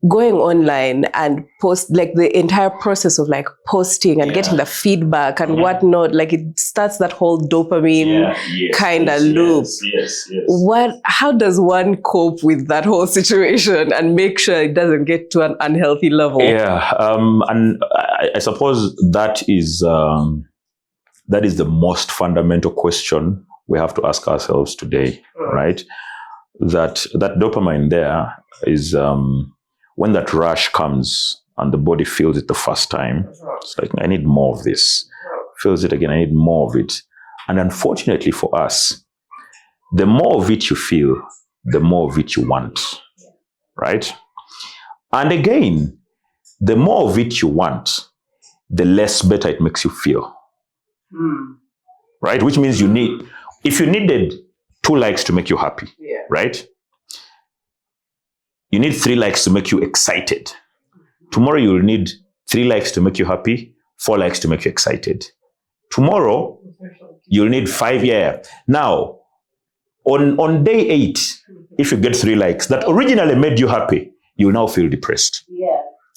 going online and post, like the entire process of like posting and getting the feedback and whatnot, like it starts that whole dopamine kind of loop. How does one cope with that whole situation and make sure it doesn't get to an unhealthy level? And I suppose that is the most fundamental question we have to ask ourselves today, right? That dopamine there is when that rush comes and the body feels it the first time, it's like, I need more of this. Feels it again, I need more of it. And unfortunately for us, the more of it you feel, the more of it you want, right? And again, the more of it you want, the less better it makes you feel, right? Which means if you needed 2 likes to make you happy, right? You need 3 likes to make you excited. Tomorrow you'll need 3 likes to make you happy, 4 likes to make you excited. Tomorrow you'll need 5. Now, on day 8, if you get 3 likes that originally made you happy, you'll now feel depressed.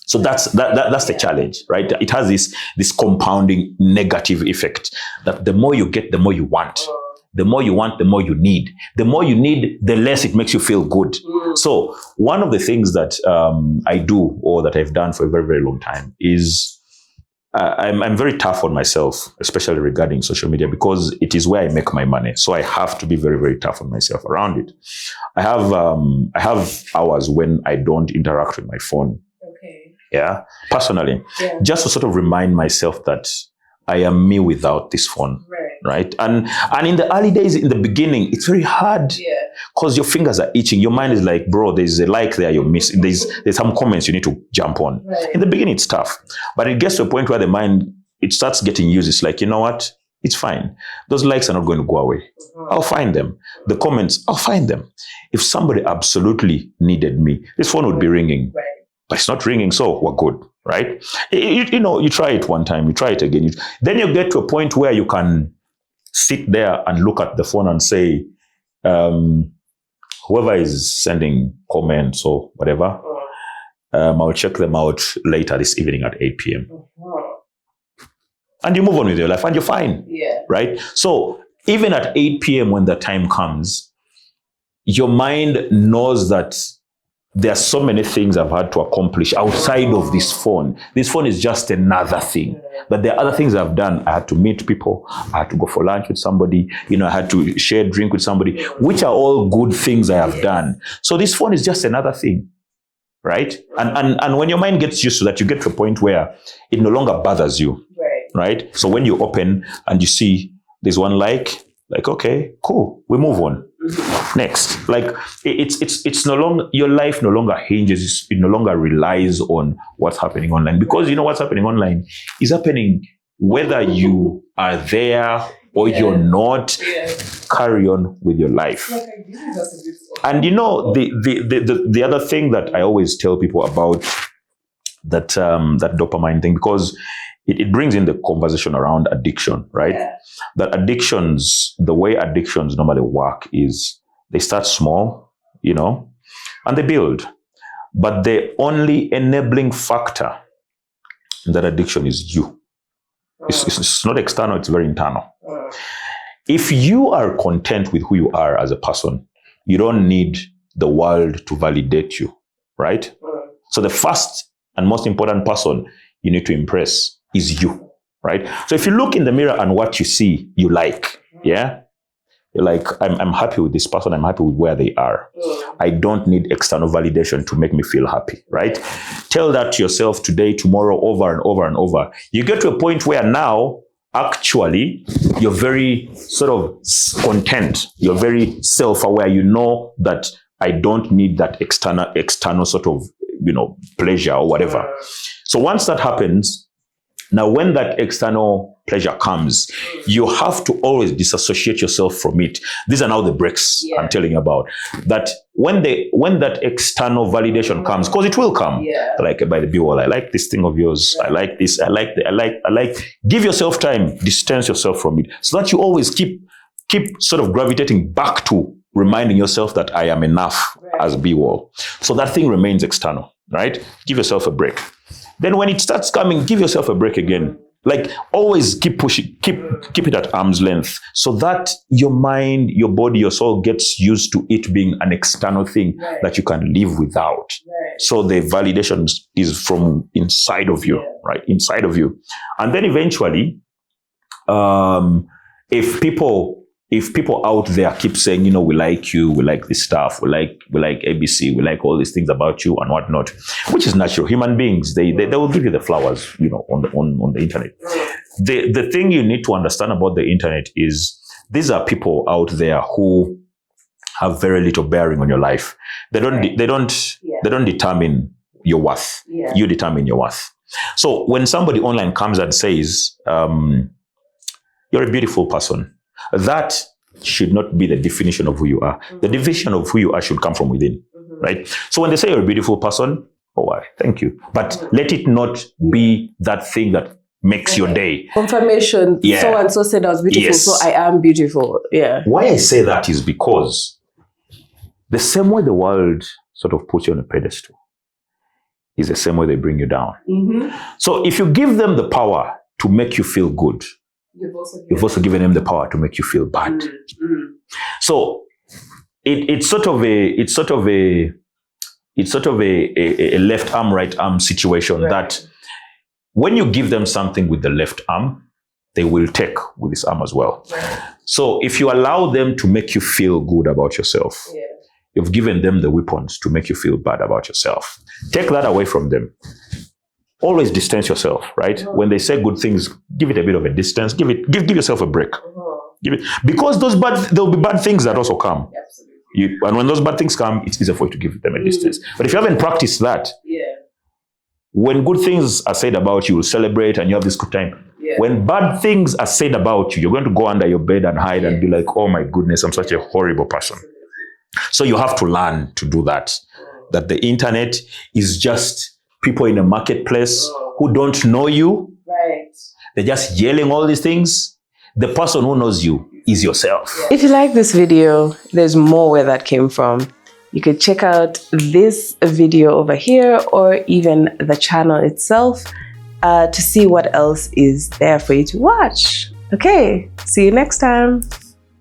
So that's the challenge, right? It has this compounding negative effect that the more you get, the more you want. The more you want, the more you need. The more you need, the less it makes you feel good. So one of the things that I do, or that I've done for a very, very long time, is I'm very tough on myself, especially regarding social media, because it is where I make my money. So I have to be very, very tough on myself around it. I have hours when I don't interact with my phone. Personally, just to sort of remind myself that I am me without this phone. Right. And in the early days, in the beginning, it's very hard because your fingers are itching. Your mind is like, bro, there's a like there you're missing. There's some comments you need to jump on. In the beginning, it's tough. But it gets to a point where the mind, it starts getting used. It's like, you know what? It's fine. Those likes are not going to go away. I'll find them. The comments, I'll find them. If somebody absolutely needed me, this phone would be ringing. But it's not ringing, so we're good, right? You try it one time, you try it again. Then you get to a point where you can sit there and look at the phone and say, whoever is sending comments or whatever, I'll check them out later this evening at 8 p.m. And you move on with your life and you're fine, right? So even at 8 p.m. when the time comes, your mind knows that there are so many things I've had to accomplish outside of this phone. This phone is just another thing. But there are other things I've done. I had to meet people. I had to go for lunch with somebody. I had to share a drink with somebody, which are all good things I have done. So this phone is just another thing, right? And when your mind gets used to that, you get to a point where it no longer bothers you, right? So when you open and you see there's one like, okay, cool, we move on. Next, like it's no longer, your life no longer hinges, it no longer relies on what's happening online, because what's happening online is happening whether you are there or you're not. Carry on with your life. And the other thing that I always tell people about that dopamine thing, because it brings in the conversation around addiction, right? That the way addictions normally work is they start small, and they build. But the only enabling factor in that addiction is you. It's not external, it's very internal. If you are content with who you are as a person, you don't need the world to validate you, right? So the first and most important person you need to impress is you, right? So if you look in the mirror and what you see, you like, you're like, I'm happy with this person. I'm happy with where they are. I don't need external validation to make me feel happy, right? Tell that to yourself today, tomorrow, over and over and over. You get to a point where now, actually, you're very sort of content. You're very self-aware. You know that I don't need that external sort of, pleasure or whatever. So once that happens, now, when that external pleasure comes, you have to always disassociate yourself from it. These are now the breaks I'm telling you about. That when that external validation comes, because it will come, like by the Beewol, I like this thing of yours. I like this. I like. Give yourself time. Distance yourself from it, so that you always keep sort of gravitating back to reminding yourself that I am enough as Beewol. So that thing remains external. right? Give yourself a break. Then when it starts coming, give yourself a break again. Like always keep pushing, keep it at arm's length so that your mind, your body, your soul gets used to it being an external thing that you can live without. So the validation is from inside of you, right? Inside of you. And then eventually, if people out there keep saying, you know, we like you, we like this stuff, we like ABC, we like all these things about you and whatnot, which is natural. Human beings, they will give you the flowers, you know, on the internet. The thing you need to understand about the internet is these are people out there who have very little bearing on your life. They don't determine your worth. You determine your worth. So when somebody online comes and says, you're a beautiful person, that should not be the definition of who you are. The definition of who you are should come from within, right? So when they say you're a beautiful person, thank you. But let it not be that thing that makes your day. Confirmation. So and so said I was beautiful, so I am beautiful. Yeah. Why I say that is because the same way the world sort of puts you on a pedestal is the same way they bring you down. So if you give them the power to make you feel good, you've also given them the power to make you feel bad. So it's sort of a left arm, right arm situation that when you give them something with the left arm, they will take with this arm as well. So if you allow them to make you feel good about yourself, you've given them the weapons to make you feel bad about yourself. Take that away from them. Always distance yourself, right? When they say good things, give it a bit of a distance. Give yourself a break. Because there'll be bad things that also come. And when those bad things come, it's easier for you to give them a distance. But if you haven't practiced that, when good things are said about you, you'll celebrate and you have this good time. When bad things are said about you, you're going to go under your bed and hide and be like, oh my goodness, I'm such a horrible person. So you have to learn to do that. That the internet is just people in a marketplace who don't know you. They're just yelling all these things. The person who knows you is yourself. If you like this video, there's more where that came from. You could check out this video over here or even the channel itself to see what else is there for you to watch. Okay, see you next time.